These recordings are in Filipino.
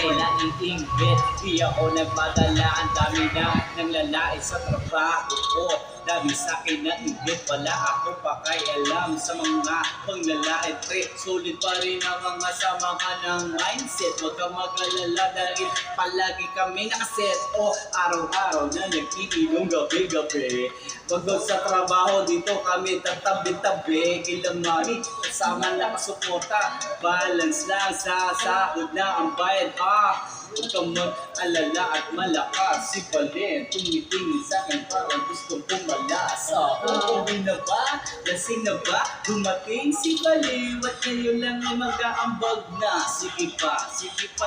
akin na iinggit. Di ako nagpadala, ang dami na nang lalait sa trabaho ko. Dami sa akin na inggit, wala ako pakialam sa mga panglalait. Pre, sulit pa rin ang mga samahan ng mindset. Huwag kang mag-alala dahil palagi kami nakaset. O araw-araw na nag-iinom gabi-gabi. Bagod sa trabaho, dito kami tatabi-tabi. Kilang mami, kasama nakasuporta. Balance lang sa sahod na ang bayad. Huwag kang mag-alala at malakas. Si Valen, tumitingin sa akin parang gustong pumalas. Uuwi na ba? Lasing na ba? Dumating si Valen, at ngayon lang ay mag-aambag na. Sige pa,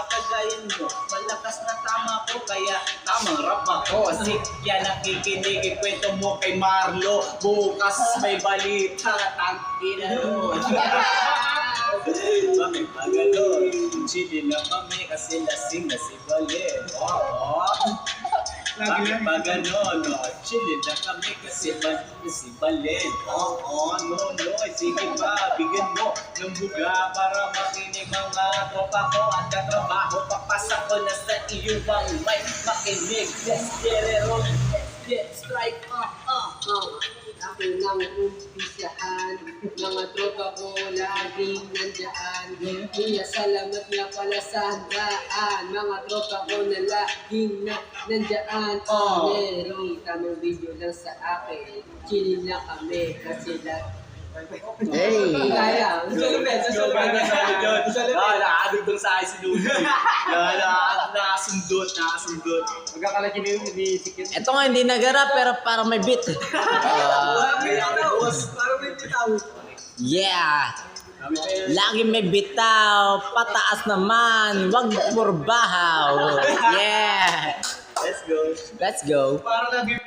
tagayan mo. Malakas na tama ko, kaya tamang rap ako. Sige, nakikinig, ikwento mo kay Marlo. Bukas may balita, tangina mo. Bakit ba gano'n? Chili na kami kasi lasing na si Valen. Bakit ba gano'n? Chili na kami kasi si Valen. No. Sige pa, bigyan mo ng buga para makinig mga tropa ko at katrabaho. Papasa ko na sa iyo ang mic. Makinig, let's get it on. Let's get strike. Akin ang umpisahan, mga tropa ko laging nandyan. Kaya salamat nga pala sa handaan, mga tropa ko na laging nandyan. Merong tamang video lang sa akin, chilling na kami kasi Hey! kaya. Nakakadugtong sa akin si Lugi. Nakasundot. Magkakalaki na yung hindi sikit. Ito nga hindi nagarap pero parang may beat. Parang may bitaw. Yeah! Lagi may bitaw, pataas naman, wag purbahaw. Yeah! Let's go. Let's go. Parang nag